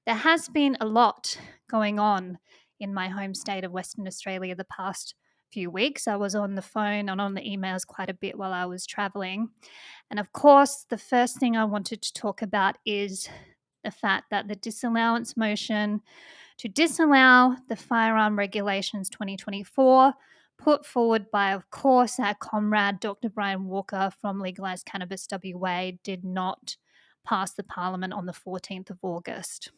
There has been a lot going on in my home state of Western Australia the past few weeks. I was on the phone and on the emails quite a bit while I was traveling. And of course, the first thing I wanted to talk about is the fact that the disallowance motion to disallow the Firearm Regulations 2024, put forward by, of course, our comrade Dr. Brian Walker from Legalised Cannabis WA, did not pass the Parliament on the 14th of August.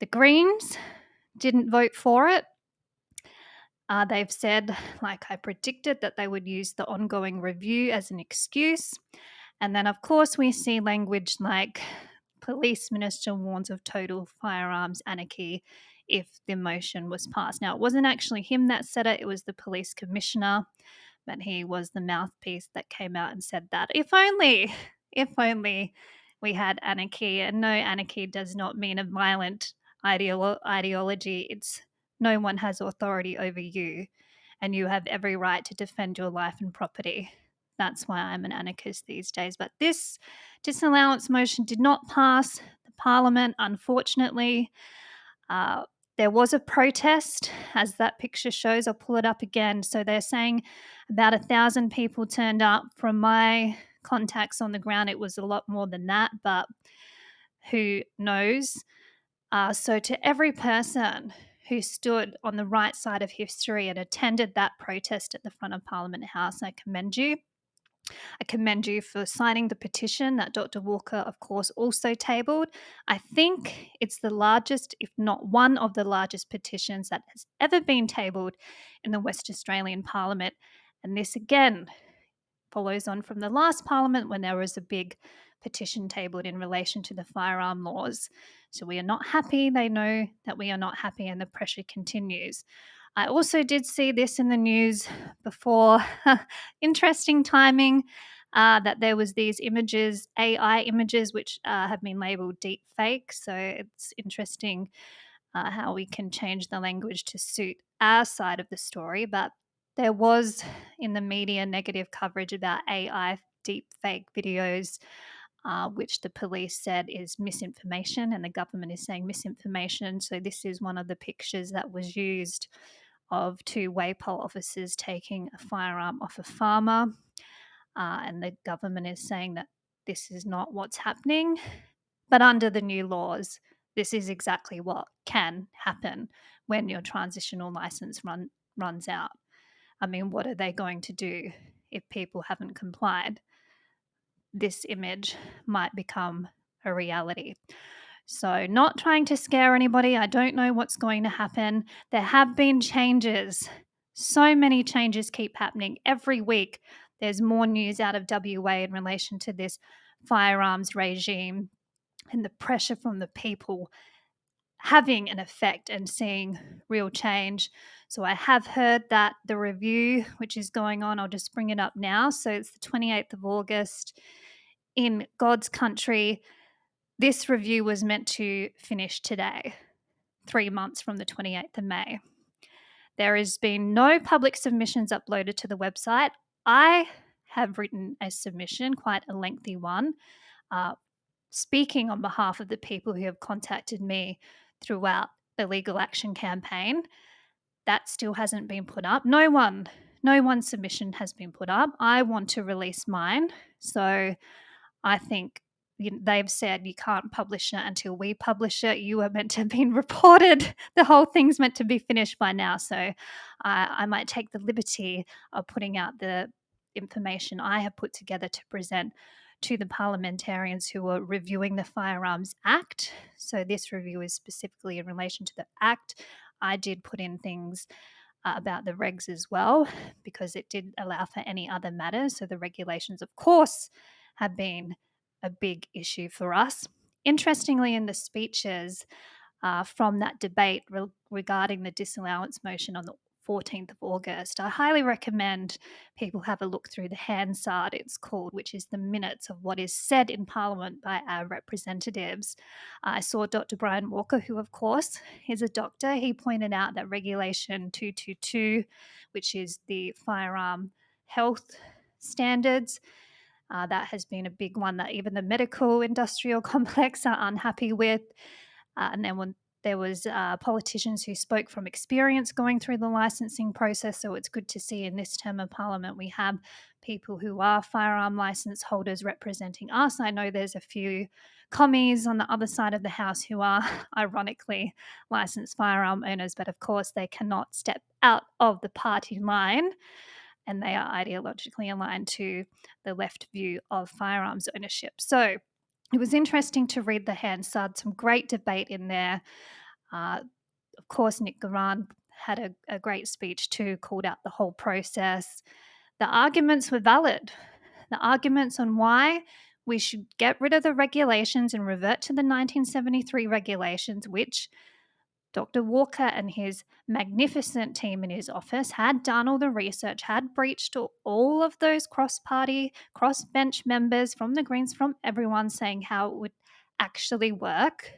The Greens didn't vote for it. They've said, like I predicted, that they would use the ongoing review as an excuse. And then, of course, we see language like Police Minister warns of total firearms anarchy if the motion was passed. Now, it wasn't actually him that said it, it was the Police Commissioner, but he was the mouthpiece that came out and said that. If only we had anarchy. And no, anarchy does not mean a violent ideology. It's no one has authority over you, and you have every right to defend your life and property. That's why I'm an anarchist these days. But this disallowance motion did not pass the Parliament, unfortunately. Uh, there was a protest, as that picture shows. I'll pull it up again. So they're saying about 1,000 people turned up. From my contacts on the ground, it was a lot more than that, but who knows? So to every person who stood on the right side of history and attended that protest at the front of Parliament House, I commend you. I commend you for signing the petition that Dr. Walker, of course, also tabled. I think it's the largest, if not one of the largest petitions that has ever been tabled in the West Australian Parliament. And this again follows on from the last Parliament when there was a big petition tabled in relation to the firearm laws. So we are not happy. They know that we are not happy, and the pressure continues. I also did see this in the news before. Interesting timing. That there was these images, AI images, which have been labeled deep fake. So it's interesting how we can change the language to suit our side of the story. But there was in the media negative coverage about AI deep fake videos, which the police said is misinformation, and the government is saying misinformation. So this is one of the pictures that was used of two WAPOL officers taking a firearm off a farmer, and the government is saying that this is not what's happening. But under the new laws, this is exactly what can happen when your transitional license runs out. I mean, what are they going to do if people haven't complied? This image might become a reality. So, not trying to scare anybody. I don't know what's going to happen. There have been changes. So many changes keep happening every week. There's more news out of WA in relation to this firearms regime and the pressure from the people having an effect and seeing real change. So I have heard that the review, which is going on, I'll just bring it up now. So it's the 28th of August in God's country. This review was meant to finish today, 3 months from the 28th of May. There has been no public submissions uploaded to the website. I have written a submission, quite a lengthy one, speaking on behalf of the people who have contacted me throughout the legal action campaign. That still hasn't been put up. No one's submission has been put up. I want to release mine. So I think they've said you can't publish it until we publish it. You are meant to have been reported. The whole thing's meant to be finished by now. So I might take the liberty of putting out the information I have put together to present to the parliamentarians who are reviewing the Firearms Act. So this review is specifically in relation to the Act. I did put in things about the regs as well, because it did allow for any other matters. So the regulations, of course, have been a big issue for us. Interestingly, in the speeches from that debate regarding the disallowance motion on the 14th of August, I highly recommend people have a look through the Hansard, it's called, which is the minutes of what is said in Parliament by our representatives. I saw Dr. Brian Walker, who, of course, is a doctor. He pointed out that Regulation 222, which is the firearm health standards, that has been a big one that even the medical industrial complex are unhappy with. And then when there was politicians who spoke from experience going through the licensing process. So it's good to see in this term of parliament we have people who are firearm license holders representing us. I know there's a few commies on the other side of the house who are ironically licensed firearm owners, but of course they cannot step out of the party line, and they are ideologically aligned to the left view of firearms ownership. So it was interesting to read the Hansard, some great debate in there. Uh, of course, Nick Garan had a great speech too, called out the whole process. The arguments were valid. The arguments on why we should get rid of the regulations and revert to the 1973 regulations, which Dr. Walker and his magnificent team in his office had done all the research, had breached all of those cross party, cross bench members from the Greens, from everyone saying how it would actually work.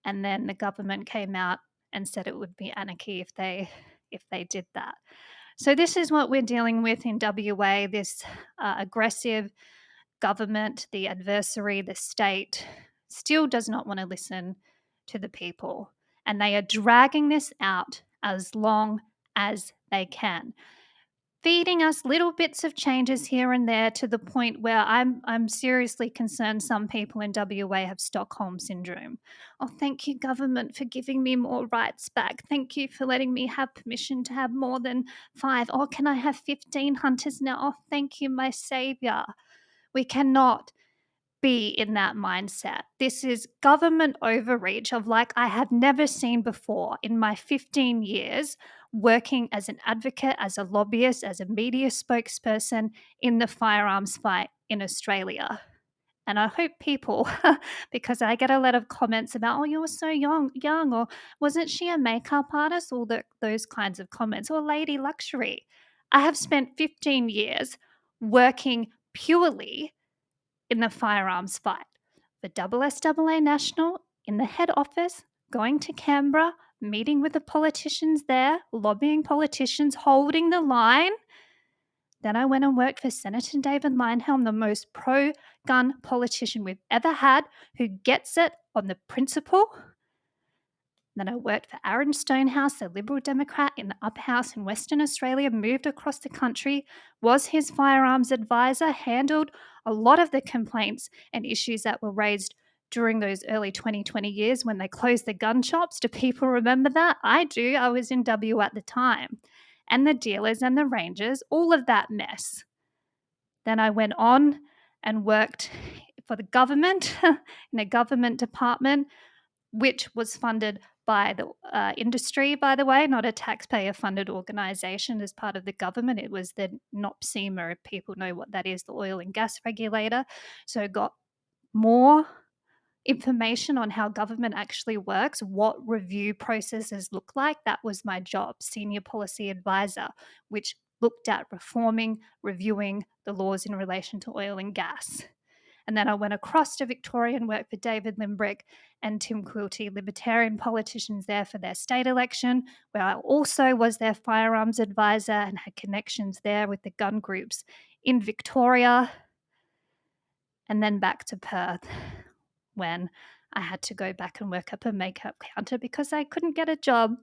And then the government came out and said it would be anarchy if they did that. So this is what we're dealing with in WA, this aggressive government, the adversary, the state, still does not want to listen to the people. And they are dragging this out as long as they can, feeding us little bits of changes here and there to the point where I'm seriously concerned some people in WA have Stockholm syndrome. Oh, thank you, government, for giving me more rights back. Thank you for letting me have permission to have more than 5. Oh, can I have 15 hunters now? Oh, thank you, my savior. We cannot be in that mindset. This is government overreach of like I have never seen before in my 15 years working as an advocate, as a lobbyist, as a media spokesperson in the firearms fight in Australia. And I hope people, because I get a lot of comments about, oh, you were so young, or wasn't she a makeup artist? All those kinds of comments, or lady luxury. I have spent 15 years working purely in the firearms fight. The SSAA National in the head office, going to Canberra, meeting with the politicians there, lobbying politicians, holding the line. Then I went and worked for Senator David Leyonhjelm, the most pro-gun politician we've ever had, who gets it on the principle. Then I worked for Aaron Stonehouse, a Liberal Democrat in the Upper House in Western Australia, moved across the country, was his firearms advisor, handled a lot of the complaints and issues that were raised during those early 2020 years when they closed the gun shops. Do people remember that? I do. I was in W at the time. And the dealers and the rangers, all of that mess. Then I went on and worked for the government in a government department, which was funded by the industry, by the way, not a taxpayer-funded organisation as part of the government. It was the NOPSEMA, if people know what that is, the oil and gas regulator. So got more information on how government actually works, what review processes look like. That was my job, senior policy advisor, which looked at reforming, reviewing the laws in relation to oil and gas. And then I went across to Victoria and worked for David Limbrick and Tim Quilty, Libertarian politicians there for their state election, where I also was their firearms advisor and had connections there with the gun groups in Victoria. And then back to Perth when I had to go back and work up a makeup counter because I couldn't get a job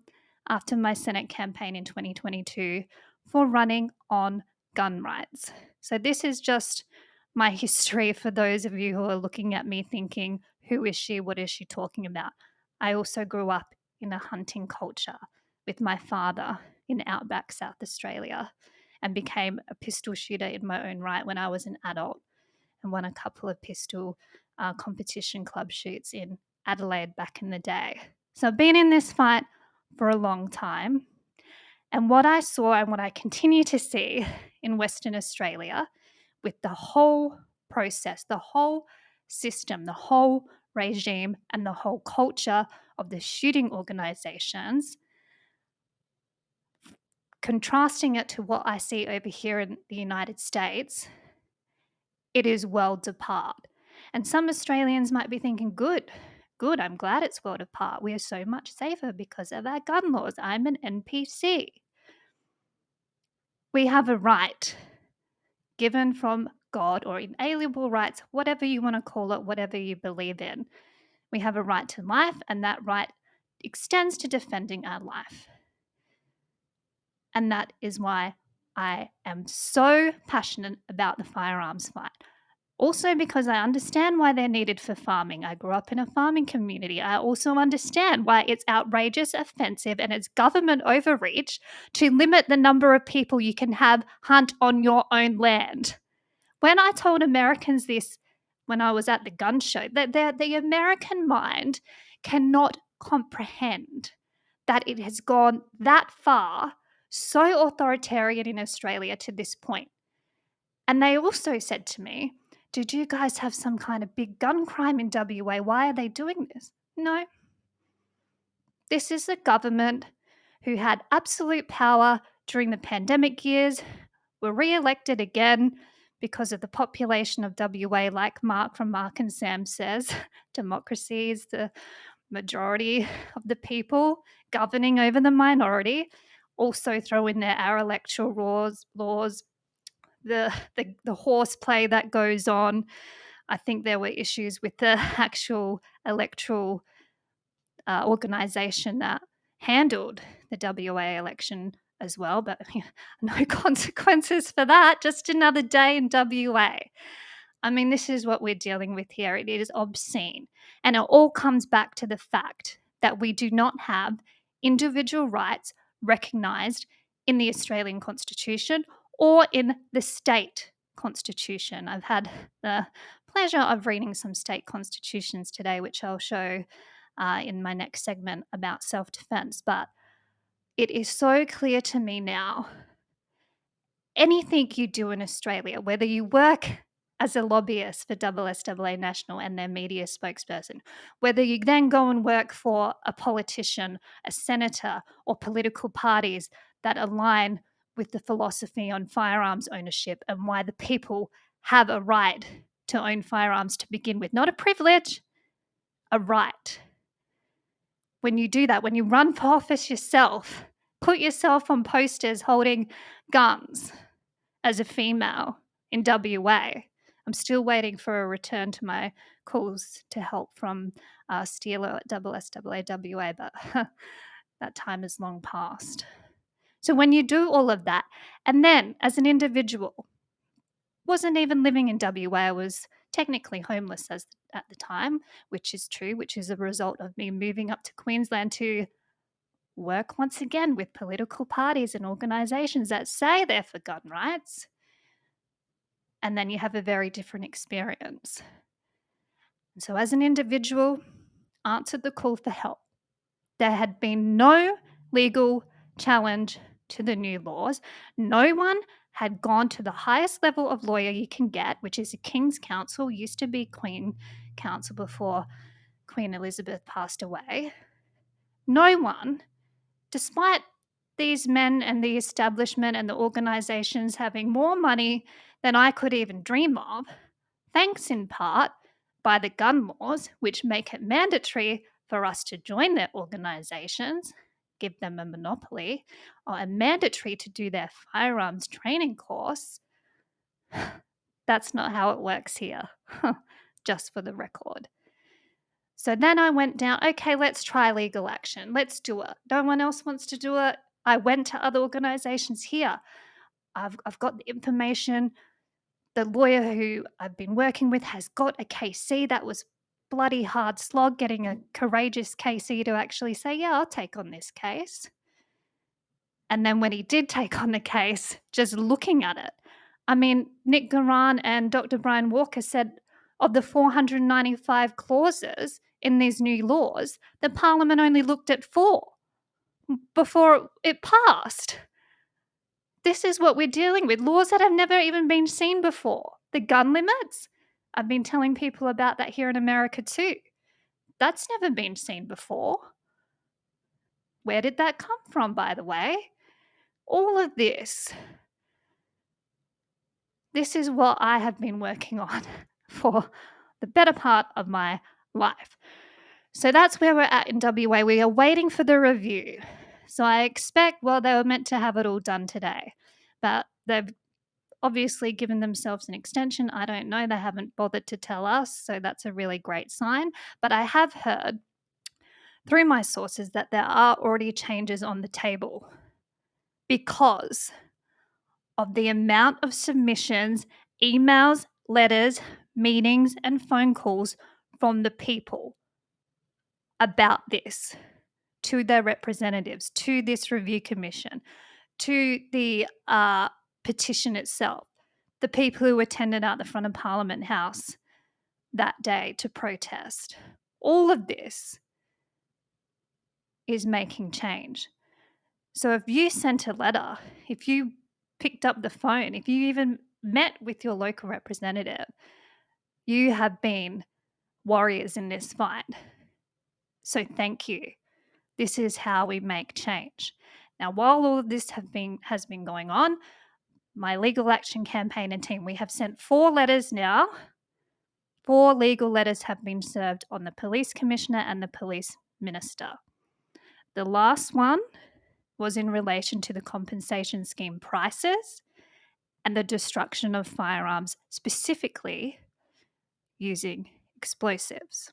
after my Senate campaign in 2022 for running on gun rights. So this is just my history for those of you who are looking at me thinking, who is she? What is she talking about? I also grew up in a hunting culture with my father in outback South Australia and became a pistol shooter in my own right when I was an adult and won a couple of pistol competition club shoots in Adelaide back in the day. So I've been in this fight for a long time. And what I saw and what I continue to see in Western Australia with the whole process, the whole system, the whole regime, and the whole culture of the shooting organisations, contrasting it to what I see over here in the United States, it is worlds apart. And some Australians might be thinking, good, I'm glad it's worlds apart. We are so much safer because of our gun laws. I'm an NPC. We have a right given from God or inalienable rights, whatever you want to call it, whatever you believe in. We have a right to life, and that right extends to defending our life. And that is why I am so passionate about the firearms fight. Also, because I understand why they're needed for farming. I grew up in a farming community. I also understand why it's outrageous, offensive, and it's government overreach to limit the number of people you can have hunt on your own land. When I told Americans this when I was at the gun show, that the American mind cannot comprehend that it has gone that far, so authoritarian in Australia to this point. And they also said to me, "Did you guys have some kind of big gun crime in WA? Why are they doing this?" No, this is a government who had absolute power during the pandemic years, were re-elected again because of the population of WA, like Mark from Mark and Sam says. Democracy is the majority of the people governing over the minority. Also throw in there our electoral laws, the horseplay that goes on. I think there were issues with the actual electoral organisation that handled the WA election as well, but no consequences for that. Just another day in WA. I mean, this is what we're dealing with here. It is obscene. And it all comes back to the fact that we do not have individual rights recognised in the Australian Constitution or in the state constitution. I've had the pleasure of reading some state constitutions today, which I'll show in my next segment about self defense. But it is so clear to me now anything you do in Australia, whether you work as a lobbyist for SSAA National and their media spokesperson, whether you then go and work for a politician, a senator, or political parties that align with the philosophy on firearms ownership and why the people have a right to own firearms to begin with, not a privilege, a right. When you do that, when you run for office yourself, put yourself on posters holding guns as a female in WA. I'm still waiting for a return to my calls to help from Steeler at SSAA WA, but that time is long past. So when you do all of that, and then as an individual, wasn't even living in WA, I was technically homeless at the time, which is true, which is a result of me moving up to Queensland to work once again with political parties and organisations that say they're for gun rights. And then you have a very different experience. And so, as an individual, answered the call for help. There had been no legal challenge to the new laws. No one had gone to the highest level of lawyer you can get, which is a King's Counsel, used to be Queen Counsel before Queen Elizabeth passed away. No one, despite these men and the establishment and the organizations having more money than I could even dream of, thanks in part by the gun laws, which make it mandatory for us to join their organizations, give them a monopoly, or mandatory to do their firearms training course. That's not how it works here, just for the record. So then I went down, okay, let's try legal action. Let's do it. No one else wants to do it. I went to other organizations here. I've got the information. The lawyer who I've been working with has got a KC. That was bloody hard slog getting a courageous KC to actually say, yeah, I'll take on this case. And then when he did take on the case, just looking at it, I mean, Nick Garan and Dr. Brian Walker said of the 495 clauses in these new laws, the Parliament only looked at 4 before it passed. This is what we're dealing with, laws that have never even been seen before. The gun limits, I've been telling people about that here in America too. That's never been seen before. Where did that come from, by the way? All of this is what I have been working on for the better part of my life. So that's where we're at in WA. We are waiting for the review. So I expect, well, they were meant to have it all done today, but they've obviously given themselves an extension. I don't know. They haven't bothered to tell us. So that's a really great sign. But I have heard through my sources that there are already changes on the table because of the amount of submissions, emails, letters, meetings, and phone calls from the people about this to their representatives, to this review commission, to the petition itself, the people who attended out the front of Parliament House that day to protest. All of this is making change. So if you sent a letter, if you picked up the phone, if you even met with your local representative, you have been warriors in this fight. So thank you. This is how we make change. Now, while all of this has been going on, my legal action campaign and team, we have sent 4 letters now. 4 legal letters have been served on the police commissioner and the police minister. The last one was in relation to the compensation scheme prices and the destruction of firearms, specifically using explosives.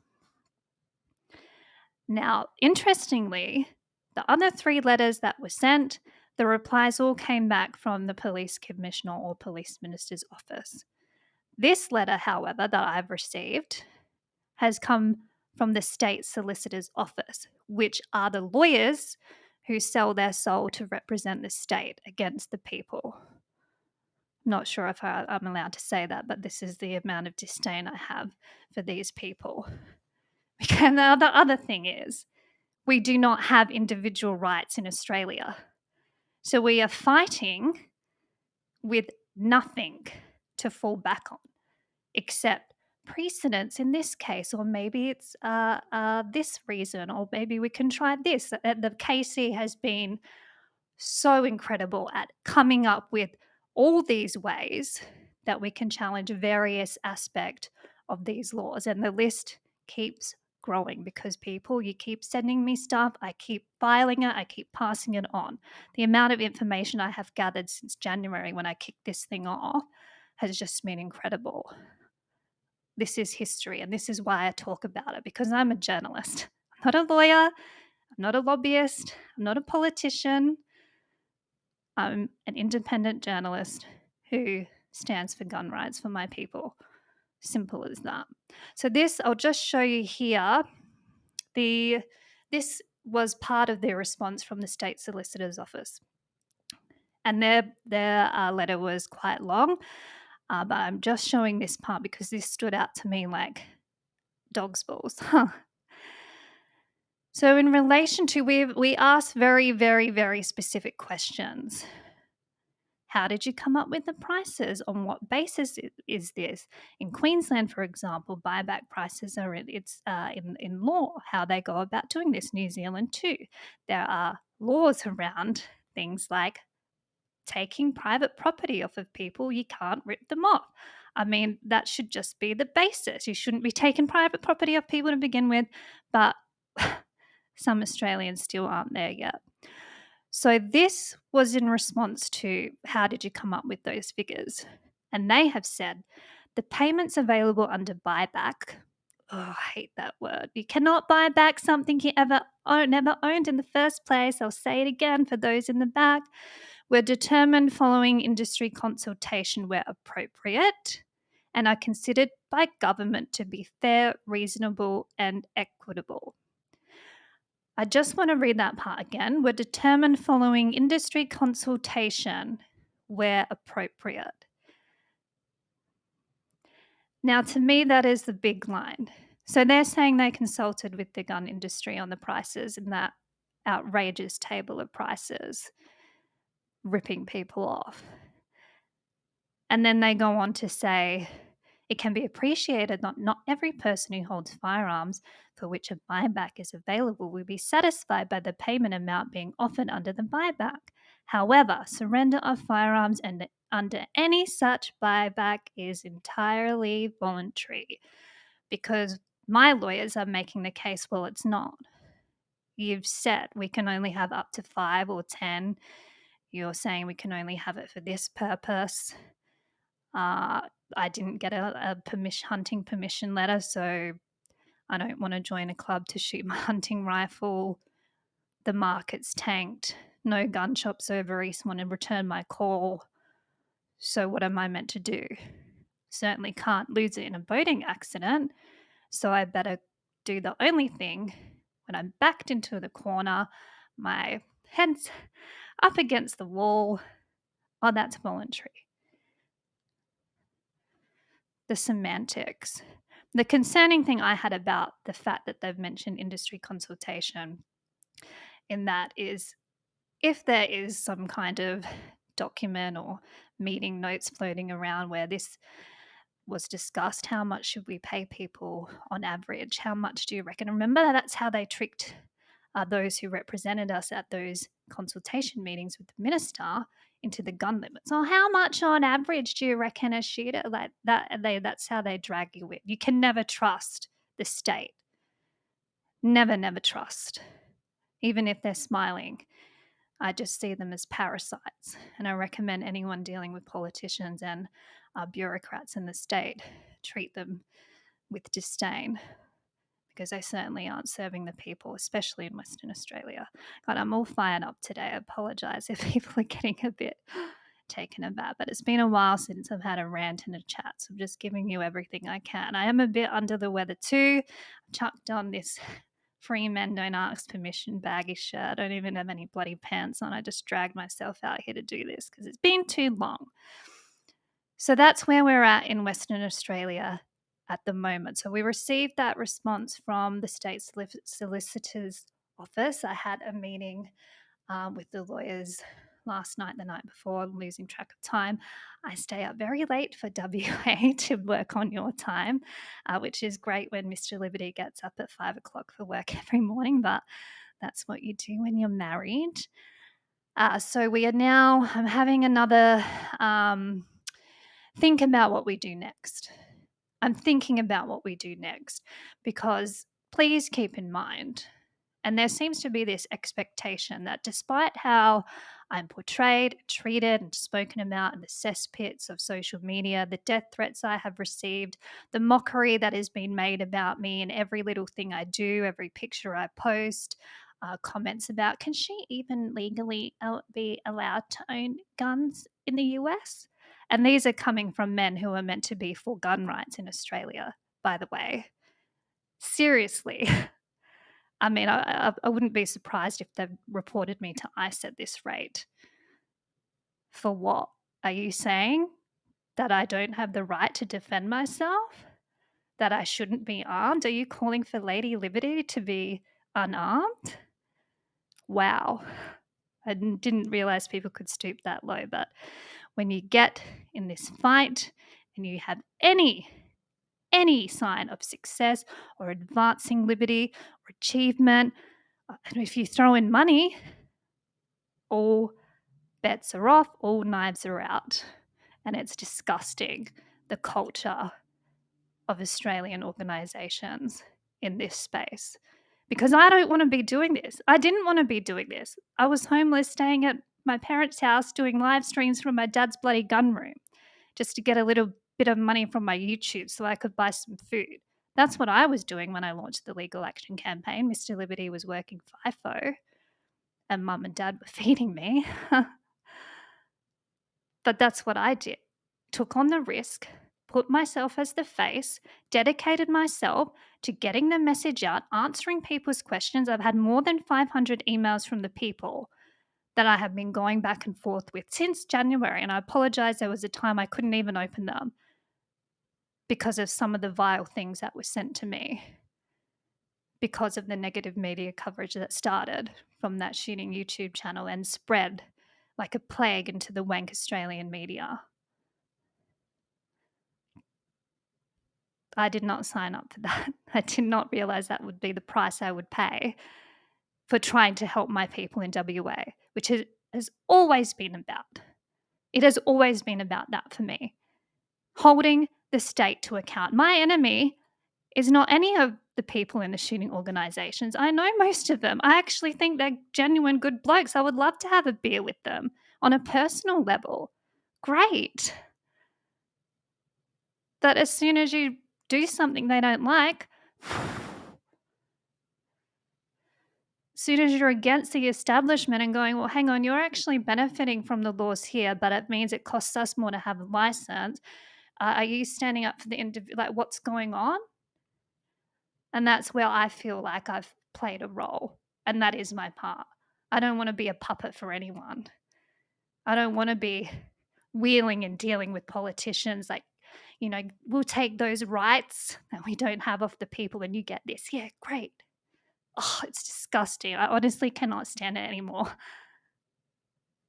Now, interestingly, the other 3 letters that were sent, the replies all came back from the police commissioner or police minister's office. This letter, however, that I've received has come from the state solicitor's office, which are the lawyers who sell their soul to represent the state against the people. Not sure if I'm allowed to say that, but this is the amount of disdain I have for these people. And the other thing is, we do not have individual rights in Australia. So we are fighting with nothing to fall back on except precedents in this case, or maybe it's this reason, or maybe we can try this. The KC has been so incredible at coming up with all these ways that we can challenge various aspects of these laws. And the list keeps growing because people, you keep sending me stuff, I keep filing it, I keep passing it on. The amount of information I have gathered since January when I kicked this thing off has just been incredible. This is history, and this is why I talk about it, because I'm a journalist. I'm not a lawyer, I'm not a lobbyist, I'm not a politician. I'm an independent journalist who stands for gun rights for my people. Simple as that. So this, I'll just show you here. This was part of their response from the state solicitor's office. And their letter was quite long, but I'm just showing this part because this stood out to me like dog's balls. So in relation to, we asked very, very, very specific questions. How did you come up with the prices? On what basis is this? In Queensland, for example, buyback prices are in law, how they go about doing this. New Zealand too. There are laws around things like taking private property off of people. You can't rip them off. I mean, that should just be the basis. You shouldn't be taking private property off people to begin with, but some Australians still aren't there yet. So this was in response to how did you come up with those figures? And they have said the payments available under buyback. Oh, I hate that word. You cannot buy back something you never owned in the first place. I'll say it again for those in the back. Were determined following industry consultation where appropriate and are considered by government to be fair, reasonable, and equitable. I just want to read that part again. Were determined following industry consultation where appropriate. Now, to me, that is the big line. So they're saying they consulted with the gun industry on the prices in that outrageous table of prices, ripping people off. And then they go on to say, it can be appreciated that not every person who holds firearms for which a buyback is available will be satisfied by the payment amount being offered under the buyback. However, surrender of firearms under any such buyback is entirely voluntary, because my lawyers are making the case, well, it's not. You've said we can only have up to 5 or 10. You're saying we can only have it for this purpose. Uh, I didn't get a hunting permission letter, so I don't want to join a club to shoot my hunting rifle. The market's tanked. No gun shops over East want to return my call. So what am I meant to do? Certainly can't lose it in a boating accident. So I better do the only thing when I'm backed into the corner, my head's up against the wall. Oh, that's voluntary. The semantics. The concerning thing I had about the fact that they've mentioned industry consultation in that is if there is some kind of document or meeting notes floating around where this was discussed, how much should we pay people on average? How much do you reckon? Remember, that's how they tricked those who represented us at those consultation meetings with the minister into the gun limits. So, how much on average do you reckon a shooter like that? That's how they drag you in. You can never trust the state. Never, never trust, even if they're smiling. I just see them as parasites. And I recommend anyone dealing with politicians and bureaucrats in the state treat them with disdain because they certainly aren't serving the people, especially in Western Australia. God, I'm all fired up today. I apologise if people are getting a bit taken aback, but it's been a while since I've had a rant and a chat, so I'm just giving you everything I can. I am a bit under the weather too. I chucked on this free men don't ask permission baggy shirt. I don't even have any bloody pants on. I just dragged myself out here to do this because it's been too long. So that's where we're at in Western Australia at the moment. So we received that response from the state solicitor's office. I had a meeting with the lawyers last night, the night before. I'm losing track of time. I stay up very late for WA to work on your time, which is great when Mr. Liberty gets up at 5 o'clock for work every morning, but that's what you do when you're married. So we are now, I'm having another think about what we do next. I'm thinking about what we do next because please keep in mind, and there seems to be this expectation that despite how I'm portrayed, treated, and spoken about in the cesspits of social media, the death threats I have received, the mockery that has been made about me in every little thing I do, every picture I post, comments about can she even legally be allowed to own guns in the US? And these are coming from men who are meant to be for gun rights in Australia, by the way. Seriously. I mean, I wouldn't be surprised if they reported me to ICE at this rate. For what? Are you saying that I don't have the right to defend myself? That I shouldn't be armed? Are you calling for Lady Liberty to be unarmed? Wow. I didn't realize people could stoop that low. But when you get in this fight and you have any sign of success or advancing liberty or achievement, and if you throw in money, all bets are off, all knives are out. And it's disgusting, the culture of Australian organisations in this space. Because I don't want to be doing this. I didn't want to be doing this. I was homeless, staying at my parents' house, doing live streams from my dad's bloody gun room just to get a little bit of money from my YouTube so I could buy some food. That's what I was doing when I launched the legal action campaign. Mr. Liberty was working FIFO and mum and dad were feeding me. But that's what I did. Took on the risk, put myself as the face, dedicated myself to getting the message out, answering people's questions. I've had more than 500 emails from the people that I have been going back and forth with since January. And I apologize, there was a time I couldn't even open them because of some of the vile things that were sent to me, because of the negative media coverage that started from that shooting YouTube channel and spread like a plague into the wank Australian media. I did not sign up for that. I did not realize that would be the price I would pay for trying to help my people in WA, which has always been about. It has always been about that for me. Holding the state to account. My enemy is not any of the people in the shooting organisations. I know most of them. I actually think they're genuine good blokes. I would love to have a beer with them on a personal level. Great. that as soon as you do something they don't like, as soon as you're against the establishment and going, well, hang on, you're actually benefiting from the laws here, but it means it costs us more to have a license. Are you standing up for the individual? Like, what's going on? And that's where I feel like I've played a role, and that is my part. I don't want to be a puppet for anyone. I don't want to be wheeling and dealing with politicians like, we'll take those rights that we don't have off the people and you get this. Yeah, great. Oh, it's disgusting. I honestly cannot stand it anymore.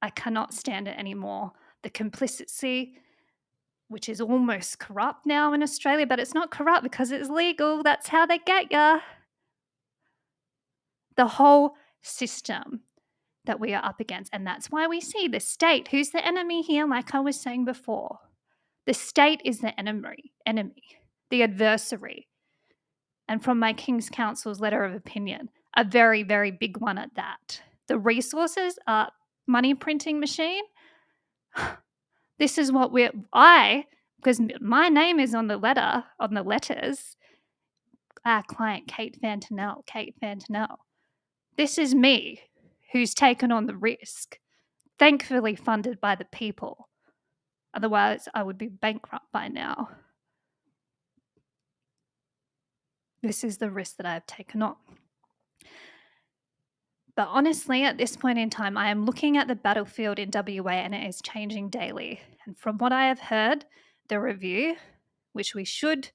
I cannot stand it anymore. The complicity, which is almost corrupt now in Australia, but it's not corrupt because it's legal. That's how they get ya. The whole system that we are up against. And that's why we see the state. Who's the enemy here? Like I was saying before, the state is the enemy, the adversary. And from my King's Council's letter of opinion, a very, very big one at that. The resources are money printing machine. This is what because my name is on the letters, our client, Kate Fantanell. This is me who's taken on the risk, thankfully funded by the people. Otherwise, I would be bankrupt by now. This is the risk that I have taken on. But honestly, at this point in time, I am looking at the battlefield in WA and it is changing daily. And from what I have heard, the review, which we should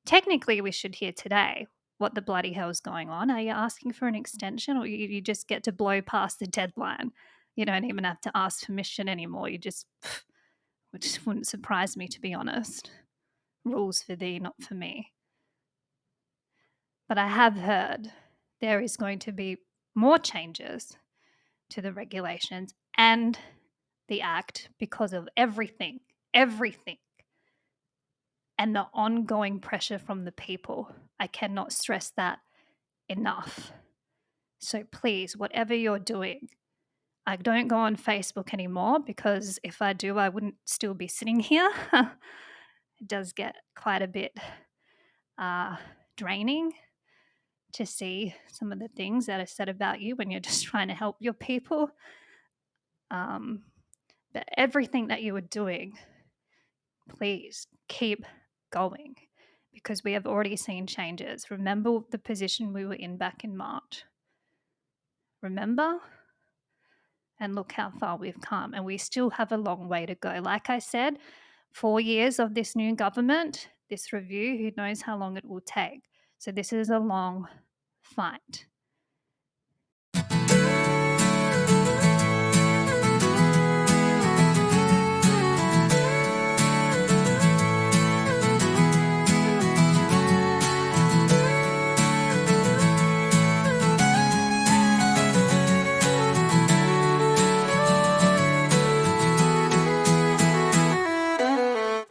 hear today, what the bloody hell is going on. Are you asking for an extension or you just get to blow past the deadline? You don't even have to ask permission anymore. Which wouldn't surprise me, to be honest. Rules for thee, not for me. But I have heard there is going to be more changes to the regulations and the act because of everything, and the ongoing pressure from the people. I cannot stress that enough. So please, whatever you're doing, I don't go on Facebook anymore because if I do, I wouldn't still be sitting here. It does get quite a bit draining to see some of the things that are said about you when you're just trying to help your people. But everything that you are doing, please keep going because we have already seen changes. Remember the position we were in back in March. Remember? And look how far we've come. And we still have a long way to go. Like I said, 4 years of this new government, this review, who knows how long it will take. So this is a long fight.